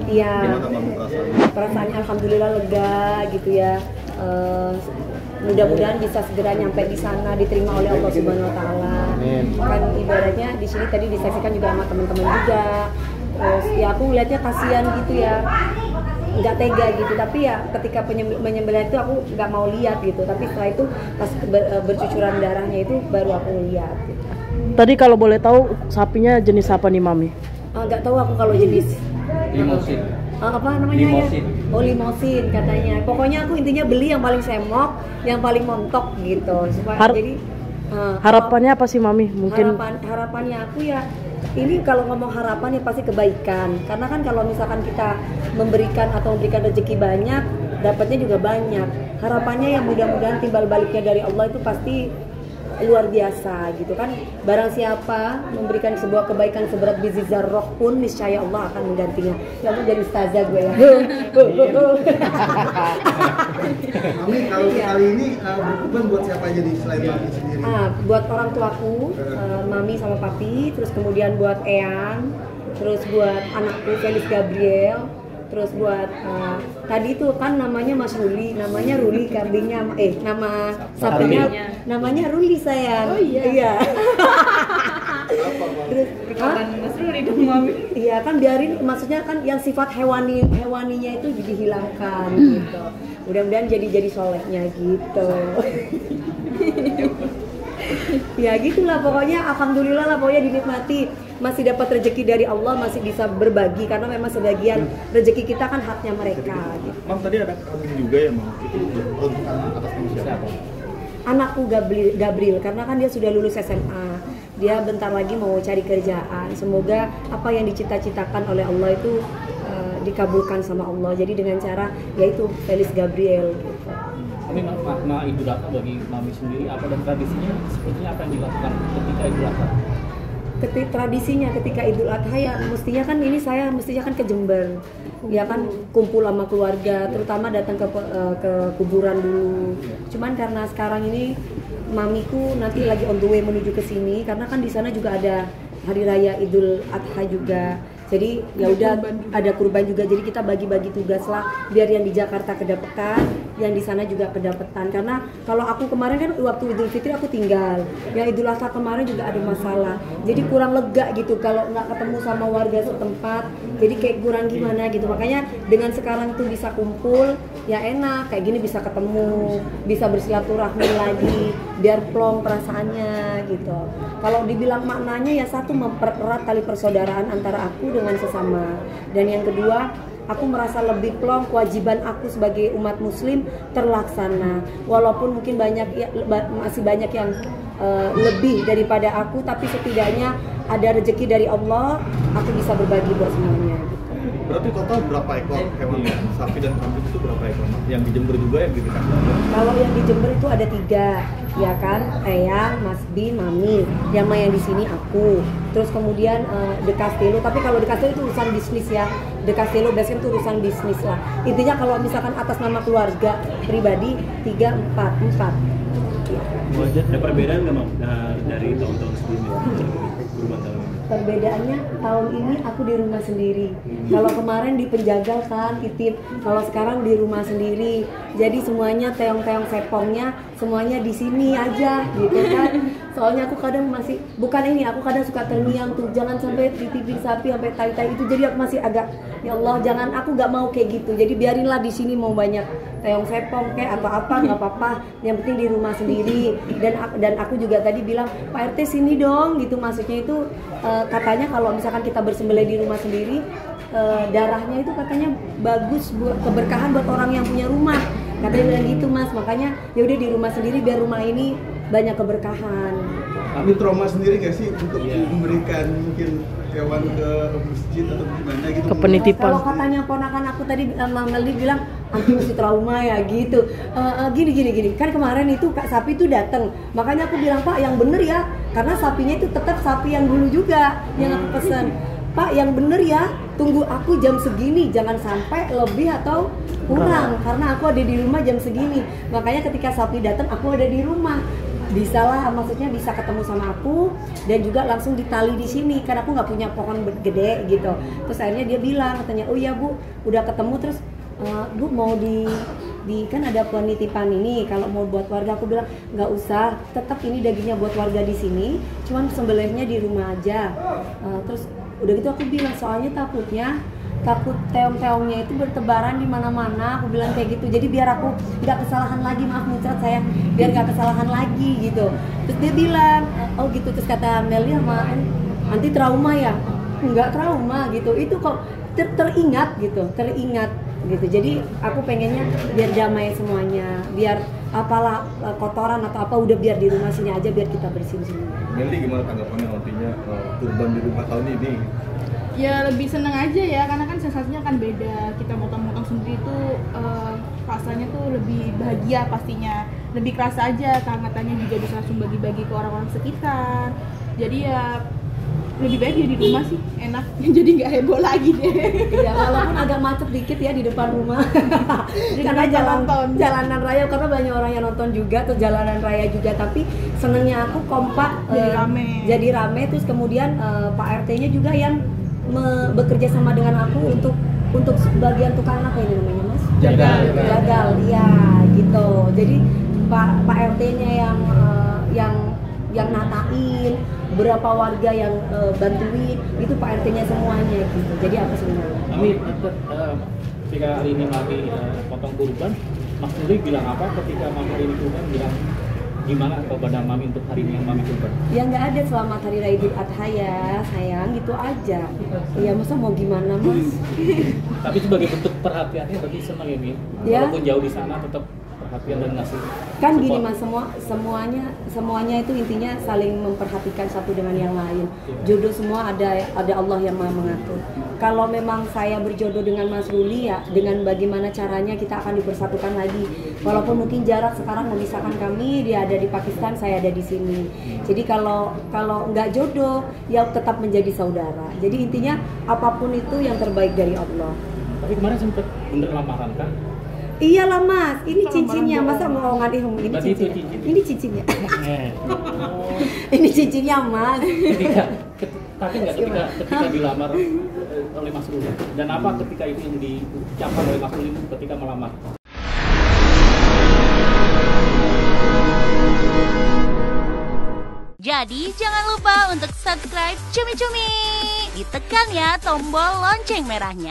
Iya. Gimana Mami perasaannya? Perasaannya alhamdulillah lega gitu ya. Mudah-mudahan bisa segera nyampe di sana, diterima oleh Allah Subhanahu Wa Taala. Kan ibaratnya di sini tadi disaksikan juga sama teman-teman juga. Terus ya aku ngeliatnya kasihan gitu ya, nggak tega gitu. Tapi ya ketika penyembelihan itu aku nggak mau lihat gitu. Tapi setelah itu pas bercucuran darahnya itu baru aku lihat. Gitu. Tadi kalau boleh tahu sapinya jenis apa nih Mami? Nggak tahu aku kalau jenis. Limosin. Apa namanya Limosin. ya? Oh limosin katanya. Pokoknya aku intinya beli yang paling semok, yang paling montok gitu. Supaya jadi harapannya apa sih Mami? Mungkin harapannya aku ya ini kalau ngomong harapan ya pasti kebaikan. Karena kan kalau misalkan kita memberikan rezeki banyak, dapatnya juga banyak. Harapannya yang mudah-mudahan timbal baliknya dari Allah itu pasti luar biasa gitu kan. Barang siapa memberikan sebuah kebaikan seberat biji zarrah pun niscaya Allah akan menggantinya. Ya aku jadi ustazah gue ya. Mami kalau kali ini berkorban buat siapa aja nih selain Mami sendiri? Buat orang tuaku, Mami sama Papi, terus kemudian buat Eyang, terus buat anakku Felix Gabriel, terus buat tadi itu kan namanya Mas Ruli, namanya Ruli kambingnya, nama sapinya namanya Ruli sayang. Oh iya. Terus Mas Ruli dong Mami. Iya kan biarin, maksudnya kan yang sifat hewaninya itu dihilangkan gitu. Mudah-mudahan jadi solehnya gitu. Ya gitulah pokoknya, alhamdulillah lah pokoknya dinikmati, masih dapat rezeki dari Allah, masih bisa berbagi karena memang sebagian rezeki kita kan haknya mereka gitu. Mam tadi ada kambing juga ya Mam, itu untuk atas nama siapa? Anakku Gabriel karena kan dia sudah lulus SMA, dia bentar lagi mau cari kerjaan, semoga apa yang dicita-citakan oleh Allah itu dikabulkan sama Allah, jadi dengan cara yaitu Felix Gabriel gitu. Tapi makna Idul Adha bagi Mami sendiri apa, dan tradisinya sepertinya apa yang dilakukan ketika Idul Adha? Tradisinya ketika Idul Adha ya mestinya kan ke Jember, ya kan kumpul sama keluarga, terutama datang ke kuburan dulu. Cuman karena sekarang ini mamiku nanti lagi on the way menuju ke sini karena kan di sana juga ada hari raya Idul Adha juga. Jadi ya udah ada kurban juga, jadi kita bagi-bagi tugas lah biar yang di Jakarta kedapetan, yang di sana juga kedapetan. Karena kalau aku kemarin kan waktu Idul Fitri aku tinggal, yang Idul Adha kemarin juga ada masalah, jadi kurang lega gitu kalau nggak ketemu sama warga setempat, jadi kayak kurang gimana gitu. Makanya dengan sekarang tuh bisa kumpul, ya enak kayak gini, bisa ketemu, bisa bersilaturahmi lagi, biar plong perasaannya gitu. Kalau dibilang maknanya ya satu, mempererat tali persaudaraan antara aku dengan sesama, dan yang kedua aku merasa lebih plong, kewajiban aku sebagai umat muslim terlaksana, walaupun mungkin masih banyak yang lebih daripada aku, tapi setidaknya ada rezeki dari Allah, aku bisa berbagi buat semuanya. Berarti total berapa ekor hewan sapi dan kambing itu berapa ekor? Yang di Jember juga yang di Bekasi? Kalau yang di Jember itu ada 3, ya kan? Eyang, Mas Bin, Mami. Yang di sini aku. Terus kemudian De Castello. Tapi kalau De Castello itu urusan bisnis ya. De Castello biasanya itu urusan bisnis lah. Intinya kalau misalkan atas nama keluarga pribadi 3, 4. Ada perbedaan nggak Mam dari tahun-tahun sebelumnya? Kurban tahun ini? Perbedaannya tahun ini aku di rumah sendiri. Kalau kemarin di penjagal kan titip, kalau sekarang di rumah sendiri. Jadi semuanya teong-teong sepongnya semuanya di sini aja gitu kan. Soalnya aku kadang masih aku kadang suka terngiang tuh, jangan sampai dititipin sapi sampai tai-tai itu. Jadi aku masih agak ya Allah jangan, aku nggak mau kayak gitu. Jadi biarinlah di sini mau banyak teong sepong kayak apa-apa nggak apa-apa. Yang penting di rumah sendiri. Dan aku juga tadi bilang Pak RT sini dong gitu, maksudnya itu katanya kalau misalkan kita bersembelih di rumah sendiri, darahnya itu katanya bagus buat keberkahan buat orang yang punya rumah, katanya bilang gitu Mas. Makanya ya udah di rumah sendiri biar rumah ini banyak keberkahan. Kami trauma sendiri nggak sih untuk memberikan mungkin hewan ke masjid atau gimana gitu? ke penitipan. Kalau katanya ponakan aku tadi Meldi bilang anti masih trauma ya gitu. Gini. Kan kemarin itu sapi itu datang, makanya aku bilang Pak yang bener ya, karena sapinya itu tetap sapi yang dulu juga yang aku pesan. Pak yang bener ya, tunggu aku jam segini, jangan sampai lebih atau kurang, karena aku ada di rumah jam segini. Makanya ketika sapi datang aku ada di rumah. bisa lah, maksudnya bisa ketemu sama aku dan juga langsung ditali di sini karena aku nggak punya pohon gede gitu. Terus akhirnya dia bilang katanya, oh iya Bu, udah ketemu, terus Bu mau di kan ada penitipan ini kalau mau buat warga. Aku bilang nggak usah, tetap ini dagingnya buat warga di sini, cuman sembelihnya di rumah aja. Terus udah gitu aku bilang soalnya takut teong-teongnya itu bertebaran di mana-mana, aku bilang kayak gitu. Jadi biar aku nggak kesalahan lagi, maaf muncrat saya, biar nggak kesalahan lagi gitu. Terus dia bilang, oh gitu. Terus kata Meli sama anti trauma ya, nggak trauma gitu. Itu kok teringat gitu. Jadi aku pengennya biar damai semuanya, biar apalah kotoran atau apa udah biar di rumah sini aja, biar kita bersihin semua. Meli gimana tanggapannya nantinya kurban di rumah tahun ini? Ya lebih seneng aja ya, karena kan sensasinya kan beda. Kita motong-motong sendiri tuh rasanya tuh lebih bahagia pastinya, lebih kerasa aja kehangatannya, juga bisa langsung bagi-bagi ke orang-orang sekitar. Jadi ya lebih baik ya di rumah sih, enak. Jadi nggak heboh lagi deh. Ya walaupun agak macet dikit ya di depan rumah. Karena jalanan raya, karena banyak orang yang nonton juga, terus jalanan raya juga. Tapi senengnya aku kompak, jadi rame. Terus kemudian Pak RT-nya juga yang bekerja sama dengan aku untuk bagian tukang apa ini namanya Mas? Jagal, iya gitu. Jadi Pak RT-nya yang natain, berapa warga yang bantuin, itu Pak RT-nya semuanya gitu. Jadi apa sebenarnya? Mami, ketika hari ini Mami potong kurban, Mas Nuri bilang apa ketika Mami hari ini kurban, bilang gimana kepada Mami untuk hari ini yang Mami kurban? Ya nggak ada selamat hari raya Idul Adha ya sayang, gitu aja. Ya masa mau gimana Mas? Tapi sebagai bentuk perhatiannya berarti senang ya Mi? Ya. Walaupun jauh di sana tetap perhatian dan ngasih Kan support. gini Mas, semuanya itu intinya saling memperhatikan satu dengan yang lain. Jodoh semua ada Allah yang Maha mengatur. Kalau memang saya berjodoh dengan Mas Ruli ya, dengan bagaimana caranya kita akan dipersatukan lagi. Walaupun mungkin jarak sekarang memisahkan kami, dia ada di Pakistan, saya ada di sini. Jadi kalau nggak jodoh ya tetap menjadi saudara. Jadi intinya apapun itu yang terbaik dari Allah. Tapi kemarin sempet bener lamaran kan? Iyalah Mas, ini cincinnya, masa mau ngadih ini Berarti itu cincinnya. cincin. Ini cincinnya. Oh. Ini cincinnya Mas. Tapi nggak ketika dilamar oleh Mas Ruli, dan apa ketika itu yang diucapkan oleh Mas Ruli ketika melamar? Jadi jangan lupa untuk subscribe Cumi Cumi. Ditekan ya tombol lonceng merahnya.